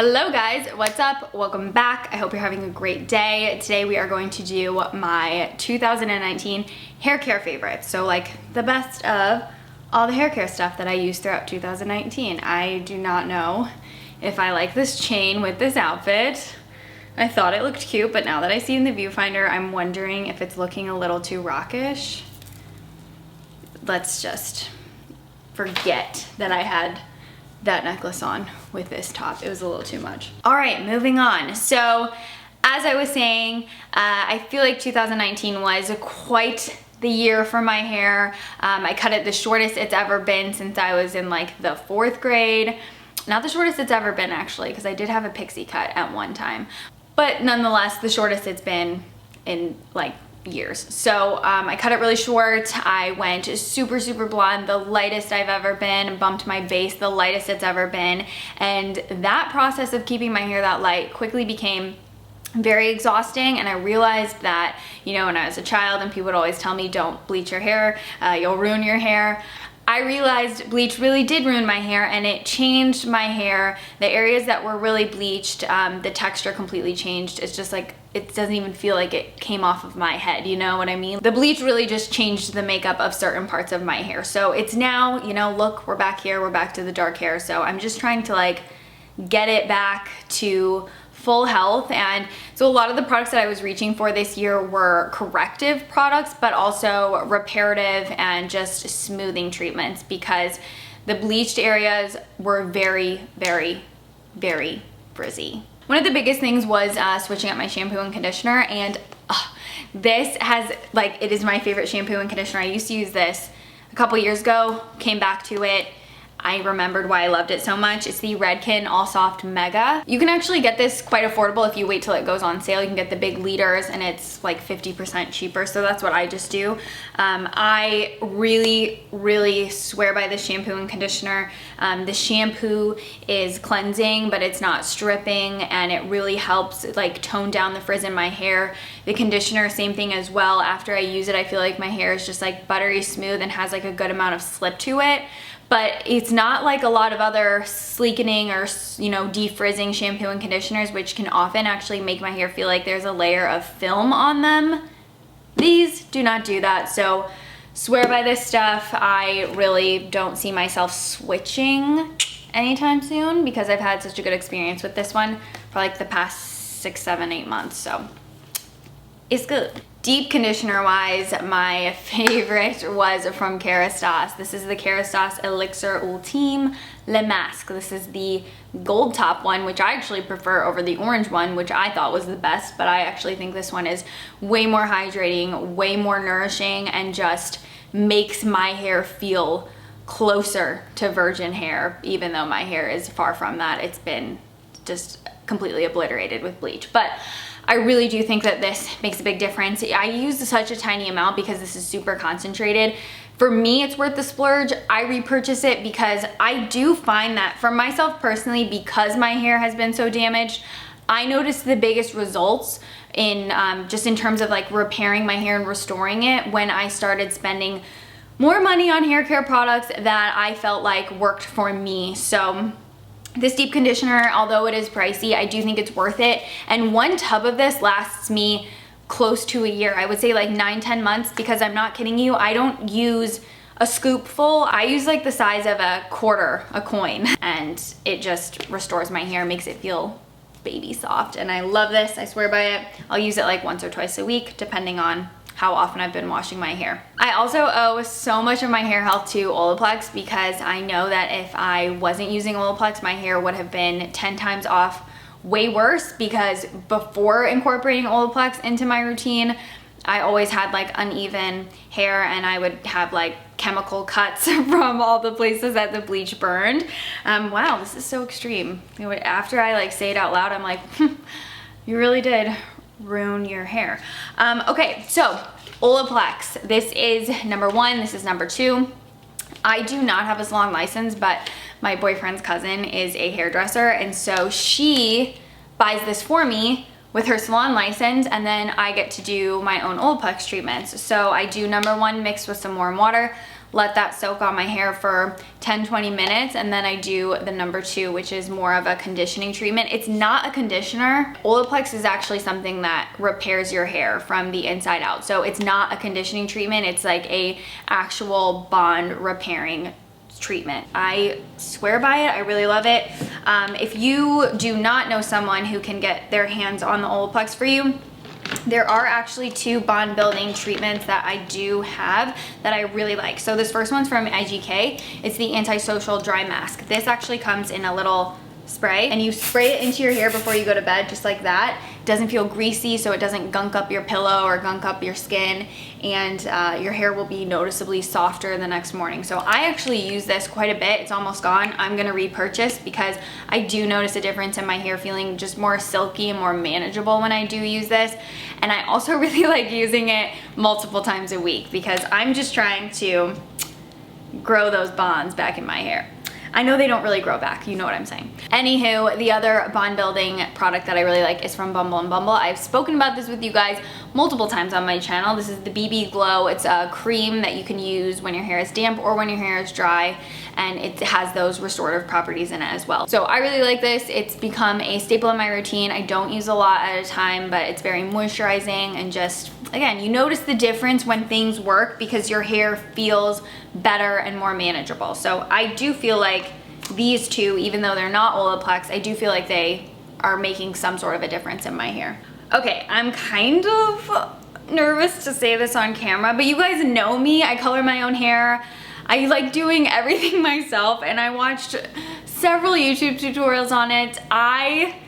Hello guys, what's up? Welcome back. I hope you're having a great day. Today we are going to do my 2019 hair care favorites. So like the best of all the hair care stuff that I used throughout 2019. I do not know if I like this chain with this outfit. I thought it looked cute, but now that I see it in the viewfinder, I'm wondering if it's looking a little too rockish. Let's just forget that I had that necklace on with this top. It was a little too much. All right, moving on. So as I was saying, I feel like 2019 was quite the year for my hair. I cut it the shortest it's ever been since I was in like the 4th grade. Not the shortest it's ever been actually, because I did have a pixie cut at one time. But nonetheless, the shortest it's been in like years. So I cut it really short. I went super blonde, the lightest I've ever been, and bumped my base, the lightest it's ever been. And that process of keeping my hair that light quickly became very exhausting, and I realized that, you know, when I was a child and people would always tell me, don't bleach your hair, you'll ruin your hair. I realized bleach really did ruin my hair, and it changed my hair. The areas that were really bleached, the texture completely changed. It's just like, it doesn't even feel like it came off of my head, you know what I mean? The bleach really just changed the makeup of certain parts of my hair. So it's now, you know, look, we're back here, we're back to the dark hair. So I'm just trying to like get it back to full health. And so a lot of the products that I was reaching for this year were corrective products, but also reparative and just smoothing treatments, because the bleached areas were very frizzy. One of the biggest things was switching up my shampoo and conditioner, and this has, like, it is my favorite shampoo and conditioner. I used to use this a couple years ago, came back to it. I remembered why I loved it so much. It's the Redken All Soft Mega. You can actually get this quite affordable if you wait till it goes on sale. You can get the big liters and it's like 50% cheaper, so that's what I just do. I really swear by this shampoo and conditioner. The shampoo is cleansing, but it's not stripping, and it really helps like tone down the frizz in my hair. The conditioner, same thing as well. After I use it, I feel like my hair is just like buttery smooth and has like a good amount of slip to it. But it's not like a lot of other sleekening or, you know, defrizzing shampoo and conditioners, which can often actually make my hair feel like there's a layer of film on them. These do not do that, so swear by this stuff. I really don't see myself switching anytime soon because I've had such a good experience with this one for like the past 6, 7, 8 months, so it's good. Deep conditioner wise, my favorite was from KRISTIN. This is the KRISTIN Elixir Ultime Le Masque. This is the gold top one, which I actually prefer over the orange one, which I thought was the best, but I actually think this one is way more hydrating, way more nourishing, and just makes my hair feel closer to virgin hair, even though my hair is far from that. It's been just completely obliterated with bleach. But I really do think that this makes a big difference. I use such a tiny amount because this is super concentrated. For me, it's worth the splurge. I repurchase it because I do find that for myself personally, because my hair has been so damaged, I noticed the biggest results in just in terms of like repairing my hair and restoring it when I started spending more money on hair care products that I felt like worked for me. So this deep conditioner, although it is pricey, I do think it's worth it. And one tub of this lasts me close to a year. I would say like 9-10 months, because I'm not kidding you. I don't use a scoop full. I use like the size of a quarter, a coin, and it just restores my hair, makes it feel baby soft. And I love this. I swear by it. I'll use it like once or twice a week, depending on how often I've been washing my hair. I also owe so much of my hair health to OLAPLEX, because I know that if I wasn't using OLAPLEX, my hair would have been 10 times off, way worse, because before incorporating OLAPLEX into my routine, I always had like uneven hair, and I would have like chemical cuts from all the places that the bleach burned. Wow, this is so extreme. You know, after I like say it out loud, I'm like, you really did ruin your hair. Okay, so OLAPLEX, this is number 1, this is number 2. I do not have a salon license, but my boyfriend's cousin is a hairdresser, and so she buys this for me with her salon license, and then I get to do my own OLAPLEX treatments. So I do number 1 mixed with some warm water, let that soak on my hair for 10-20 minutes, and then I do the number 2, which is more of a conditioning treatment. It's not a conditioner. OLAPLEX is actually something that repairs your hair from the inside out. So it's not a conditioning treatment. It's like a actual bond repairing treatment. I swear by it. I really love it. If you do not know someone who can get their hands on the OLAPLEX for you, there are actually 2 bond building treatments that I do have that I really like. So this first one's from IGK. It's the Antisocial Dry Mask. This actually comes in a little spray, and you spray it into your hair before you go to bed, just like that. It doesn't feel greasy, so it doesn't gunk up your pillow or gunk up your skin, and your hair will be noticeably softer the next morning. So I actually use this quite a bit. It's almost gone. I'm gonna repurchase because I do notice a difference in my hair feeling just more silky and more manageable when I do use this. And I also really like using it multiple times a week because I'm just trying to grow those bonds back in my hair. I know they don't really grow back, you know what I'm saying. Anywho, the other bond building product that I really like is from Bumble and Bumble. I've spoken about this with you guys multiple times on my channel. This is the BB Glow. It's a cream that you can use when your hair is damp or when your hair is dry, and it has those restorative properties in it as well. So I really like this. It's become a staple in my routine. I don't use a lot at a time, but it's very moisturizing, and just, again, you notice the difference when things work because your hair feels better and more manageable. So I do feel like these 2, even though they're not OLAPLEX, I do feel like they are making some sort of a difference in my hair. Okay, I'm kind of nervous to say this on camera, but you guys know me. I color my own hair. I like doing everything myself, and I watched several YouTube tutorials on it. I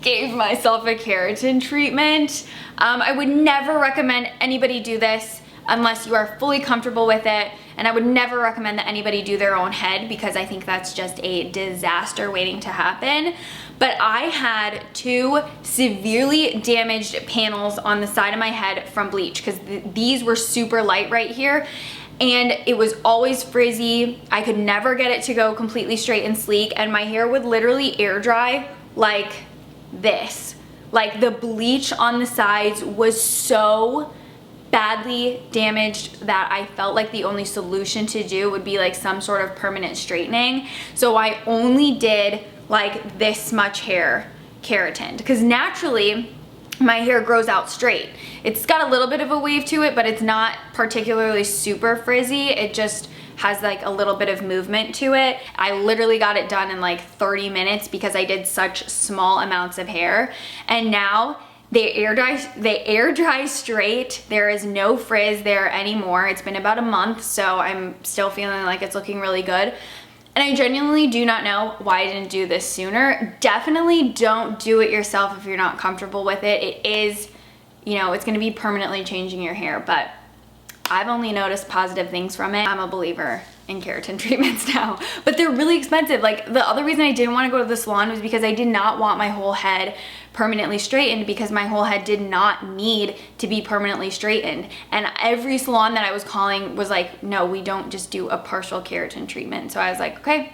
gave myself a keratin treatment. I would never recommend anybody do this unless you are fully comfortable with it, and I would never recommend that anybody do their own head because I think that's just a disaster waiting to happen. But I had 2 severely damaged panels on the side of my head from bleach because these were super light right here, and it was always frizzy. I could never get it to go completely straight and sleek, and my hair would literally air dry like this. Like, the bleach on the sides was so badly damaged that I felt like the only solution to do would be like some sort of permanent straightening. So I only did like this much hair keratin because naturally my hair grows out straight. It's got a little bit of a wave to it, but it's not particularly super frizzy. It just has like a little bit of movement to it. I literally got it done in like 30 minutes because I did such small amounts of hair, and now they air dry straight. There is no frizz there anymore. It's been about a month, so I'm still feeling like it's looking really good. And I genuinely do not know why I didn't do this sooner. Definitely don't do it yourself if you're not comfortable with it. It is, you know, it's gonna be permanently changing your hair, but I've only noticed positive things from it. I'm a believer in keratin treatments now, but they're really expensive. Like, the other reason I didn't want to go to the salon was because I did not want my whole head permanently straightened, because my whole head did not need to be permanently straightened. And every salon that I was calling was like, no, we don't just do a partial keratin treatment. So I was like, okay,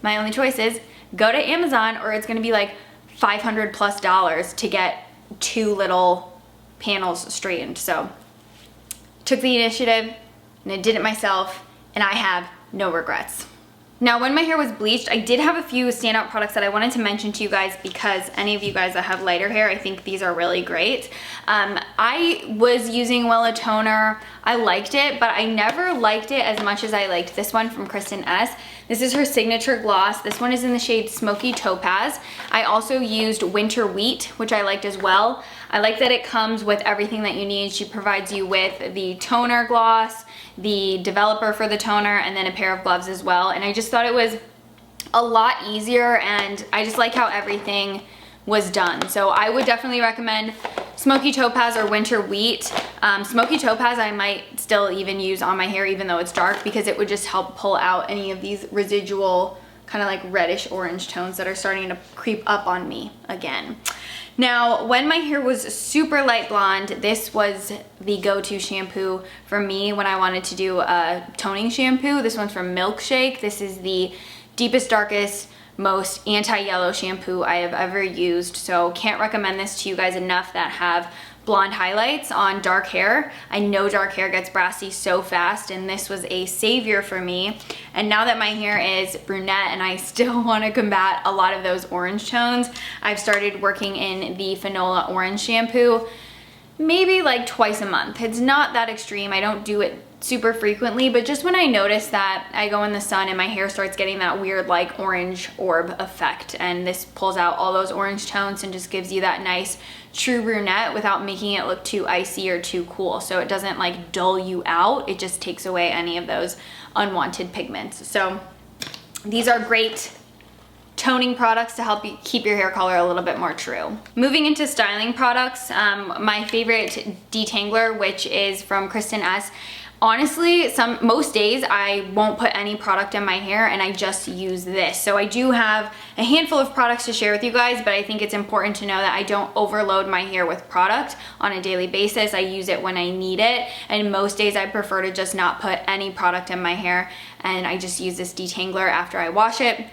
my only choice is go to Amazon, or it's gonna be like $500+ to get 2 little panels straightened. So took the initiative and I did it myself, and I have no regrets. Now, when my hair was bleached, I did have a few standout products that I wanted to mention to you guys because any of you guys that have lighter hair, I think these are really great. I was using Wella toner. I liked it, but I never liked it as much as I liked this one from KRISTIN S. This is her signature gloss. This one is in the shade Smoky Topaz. I also used Winter Wheat, which I liked as well. I like that it comes with everything that you need. She provides you with the toner gloss, the developer for the toner, and then a pair of gloves as well. And I just thought it was a lot easier, and I just like how everything was done. So I would definitely recommend Smoky Topaz or Winter Wheat. Smoky Topaz I might still even use on my hair even though it's dark, because it would just help pull out any of these residual kind of like reddish orange tones that are starting to creep up on me again. Now, when my hair was super light blonde, this was the go-to shampoo for me when I wanted to do a toning shampoo. This one's from MILKSHAKE. This is the deepest, darkest, most anti-yellow shampoo I have ever used. So can't recommend this to you guys enough that have blonde highlights on dark hair. I know dark hair gets brassy so fast, and this was a savior for me. And now that my hair is brunette and I still want to combat a lot of those orange tones, I've started working in the Fanola orange shampoo maybe like twice a month. It's not that extreme. I don't do it super frequently, but just when I notice that I go in the sun and my hair starts getting that weird like orange orb effect, and this pulls out all those orange tones and just gives you that nice true brunette without making it look too icy or too cool. So it doesn't like dull you out, it just takes away any of those unwanted pigments. So these are great toning products to help you keep your hair color a little bit more true. Moving into styling products, my favorite detangler, which is from KRISTIN S. Honestly, most days I won't put any product in my hair and I just use this. So I do have a handful of products to share with you guys, but I think it's important to know that I don't overload my hair with product on a daily basis. I use it when I need it, and most days I prefer to just not put any product in my hair, and I just use this detangler after I wash it.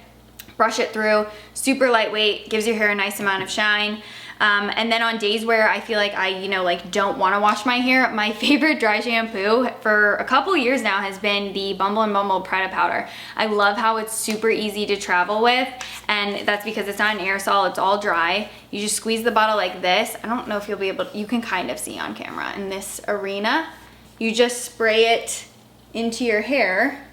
Brush it through, super lightweight, gives your hair a nice amount of shine. And then on days where I feel like I, don't want to wash my hair, my favorite dry shampoo for a couple years now has been the BUMBLE PRET powder. I love how it's super easy to travel with, and that's because it's not an aerosol, it's all dry. You just squeeze the bottle like this. I don't know if you'll be able to, you can kind of see on camera in this arena. You just spray it into your hair,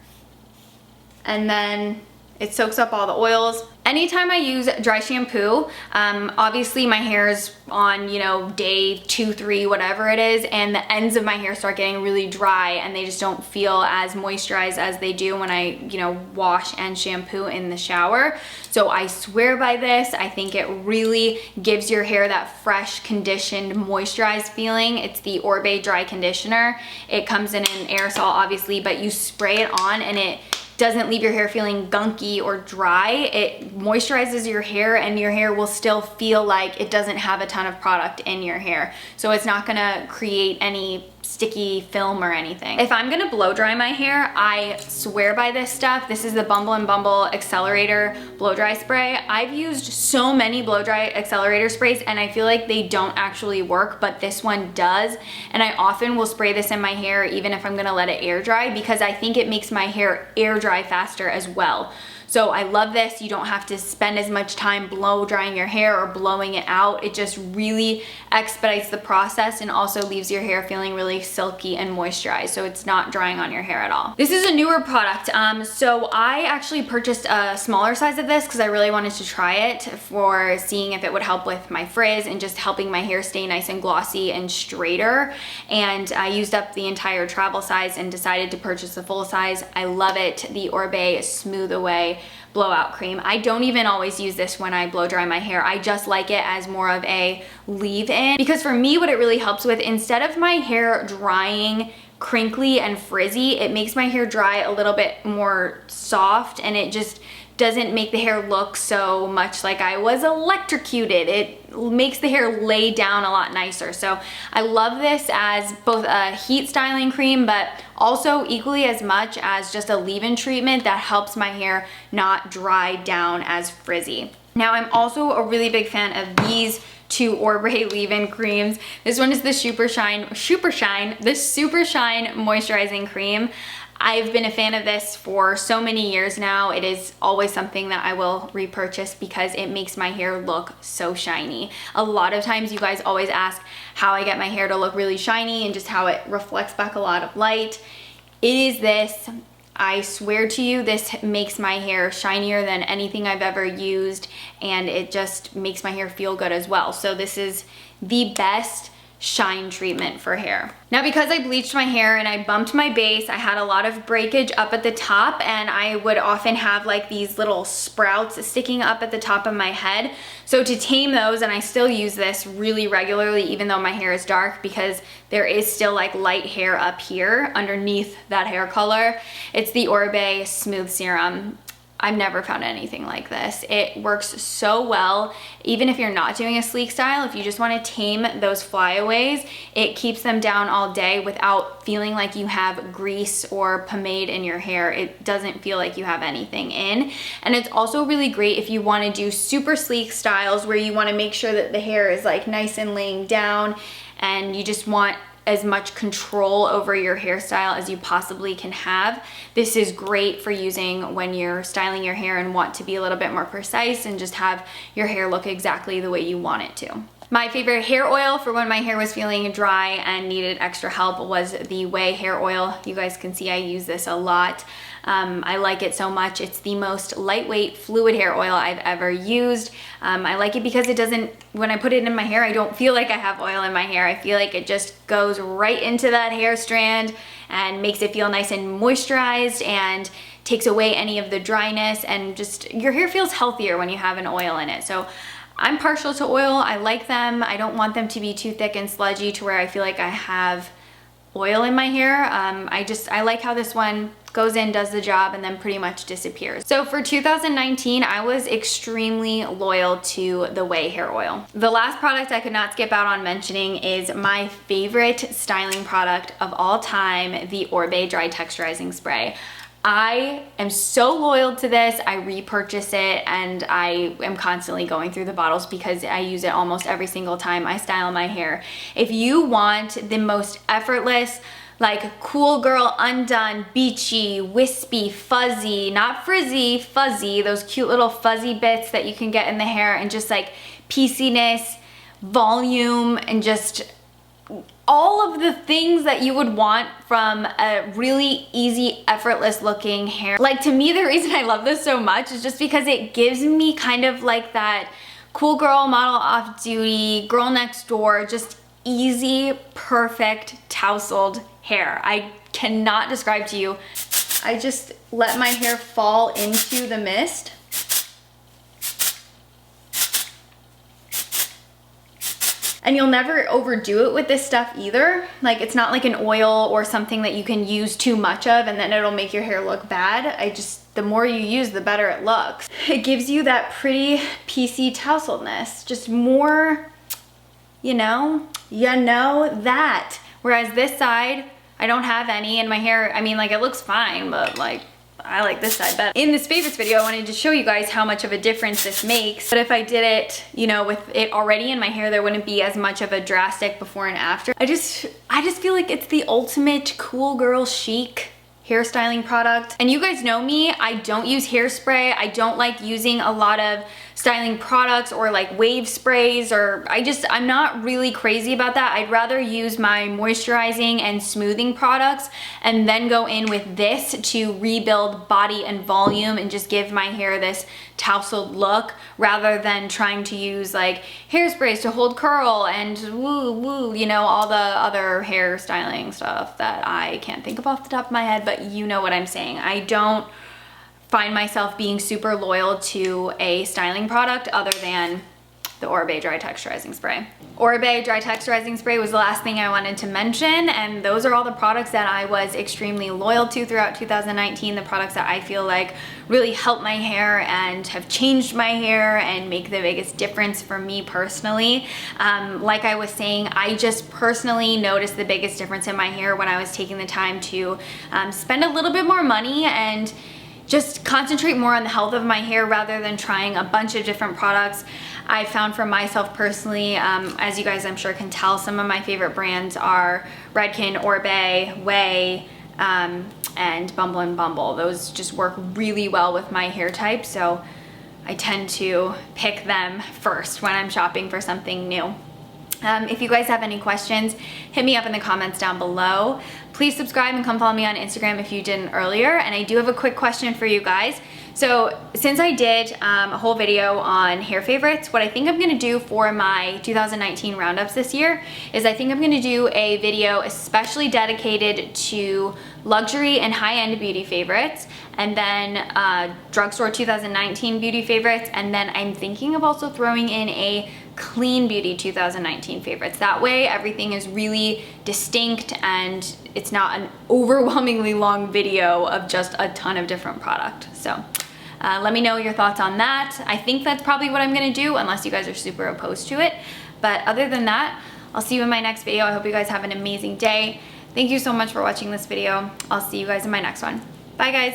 and then it soaks up all the oils. Anytime I use dry shampoo, obviously my hair is on, day 2, 3, whatever it is, and the ends of my hair start getting really dry and they just don't feel as moisturized as they do when I, wash and shampoo in the shower. So I swear by this. I think it really gives your hair that fresh, conditioned, moisturized feeling. It's the ORIBE dry conditioner. It comes in an aerosol, obviously, but you spray it on and it doesn't leave your hair feeling gunky or dry. It moisturizes your hair, and your hair will still feel like it doesn't have a ton of product in your hair. So it's not gonna create any sticky film or anything. If I'm gonna blow dry my hair, I swear by this stuff. This is the BUMBLE Accelerator blow dry spray. I've used so many blow dry accelerator sprays and I feel like they don't actually work, but this one does. And I often will spray this in my hair even if I'm gonna let it air dry, because I think it makes my hair air dry faster as well. So I love this. You don't have to spend as much time blow drying your hair or blowing it out. It just really expedites the process and also leaves your hair feeling really silky and moisturized, so it's not drying on your hair at all. This is a newer product. So I actually purchased a smaller size of this because I really wanted to try it for seeing if it would help with my frizz and just helping my hair stay nice and glossy and straighter. And I used up the entire travel size and decided to purchase the full size. I love it. The ORIBE Smooth Away blowout cream. I don't even always use this when I blow dry my hair. I just like it as more of a leave-in, because for me what it really helps with, instead of my hair drying crinkly and frizzy, it makes my hair dry a little bit more soft, and it just doesn't make the hair look so much like I was electrocuted. It makes the hair lay down a lot nicer. So I love this as both a heat styling cream, but also equally as much as just a leave-in treatment that helps my hair not dry down as frizzy. Now I'm also a really big fan of these two ORIBE leave-in creams. This one is the Super Shine moisturizing cream. I've been a fan of this for so many years now. It is always something that I will repurchase because it makes my hair look so shiny. A lot of times you guys always ask how I get my hair to look really shiny and just how it reflects back a lot of light. It is this. I swear to you, this makes my hair shinier than anything I've ever used, and it just makes my hair feel good as well. So this is the best shine treatment for hair. Now, because I bleached my hair and I bumped my base, I had a lot of breakage up at the top, and I would often have like these little sprouts sticking up at the top of my head. So to tame those, and I still use this really regularly even though my hair is dark, because there is still like light hair up here underneath that hair color, it's the ORIBE Smooth Serum. I've never found anything like this. It works so well. Even if you're not doing a sleek style, if you just want to tame those flyaways, it keeps them down all day without feeling like you have grease or pomade in your hair. It doesn't feel like you have anything in. And it's also really great if you want to do super sleek styles where you want to make sure that the hair is like nice and laying down and you just want as much control over your hairstyle as you possibly can have, this is great for using when you're styling your hair and want to be a little bit more precise and just have your hair look exactly the way you want it to. My favorite hair oil for when my hair was feeling dry and needed extra help was the Way hair oil. You guys can see I use this a lot. I like it so much. It's the most lightweight fluid hair oil I've ever used. I like it because it doesn't, when I put it in my hair, I don't feel like I have oil in my hair. I feel like it just goes right into that hair strand and makes it feel nice and moisturized and takes away any of the dryness, and just your hair feels healthier when you have an oil in it. So I'm partial to oil. I like them. I don't want them to be too thick and sludgy to where I feel like I have oil in my hair. I like how this one goes in, does the job, and then pretty much disappears. So for 2019, I was extremely loyal to the Way hair oil. The last product I could not skip out on mentioning is my favorite styling product of all time, the ORIBE Dry Texturizing Spray. I am so loyal to this. I repurchase it, and I am constantly going through the bottles because I use it almost every single time I style my hair. If you want the most effortless, like cool girl undone, beachy, wispy, fuzzy, not frizzy, fuzzy, those cute little fuzzy bits that you can get in the hair, and just like pieciness, volume, and just all of the things that you would want from a really easy, effortless looking hair. Like, to me, the reason I love this so much is just because it gives me kind of like that cool girl, model off duty, girl next door, just easy, perfect, tousled hair. I cannot describe to you. I just let my hair fall into the mist. And you'll never overdo it with this stuff either. Like, it's not like an oil or something that you can use too much of and then it'll make your hair look bad. The more you use, the better it looks. It gives you that pretty piecey tousledness, just more, you know that. Whereas this side, I don't have any, and my hair, I mean, like, it looks fine, but like, I like this side better. In this favorites video, I wanted to show you guys how much of a difference this makes. But if I did it, you know, with it already in my hair, there wouldn't be as much of a drastic before and after. I just feel like it's the ultimate cool girl chic hairstyling product. And you guys know me, I don't use hairspray. I don't like using a lot of styling products or like wave sprays, or I'm not really crazy about that. I'd rather use my moisturizing and smoothing products and then go in with this to rebuild body and volume and just give my hair this tousled look, rather than trying to use like hairsprays to hold curl and woo, you know, all the other hairstyling stuff that I can't think of off the top of my head, but you know what I'm saying. I don't find myself being super loyal to a styling product other than the ORIBE Dry Texturizing Spray. ORIBE Dry Texturizing Spray was the last thing I wanted to mention, and those are all the products that I was extremely loyal to throughout 2019, the products that I feel like really help my hair and have changed my hair and make the biggest difference for me personally. Like I was saying, I just personally noticed the biggest difference in my hair when I was taking the time to spend a little bit more money and just concentrate more on the health of my hair rather than trying a bunch of different products. I found for myself personally, as you guys I'm sure can tell, some of my favorite brands are Redken, ORIBE, Way, and BUMBLE and BUMBLE. Those just work really well with my hair type, so I tend to pick them first when I'm shopping for something new. If you guys have any questions, hit me up in the comments down below. Please subscribe and come follow me on Instagram if you didn't earlier. And I do have a quick question for you guys. So since I did a whole video on hair favorites, what I think I'm gonna do for my 2019 roundups this year is I think I'm gonna do a video especially dedicated to luxury and high-end beauty favorites, and then drugstore 2019 beauty favorites, and then I'm thinking of also throwing in a clean beauty 2019 favorites. That way everything is really distinct and it's not an overwhelmingly long video of just a ton of different product. So let me know your thoughts on that. I think that's probably what I'm gonna do, unless you guys are super opposed to it. But other than that, I'll see you in my next video. I hope you guys have an amazing day. Thank you so much for watching this video. I'll see you guys in my next one. Bye guys.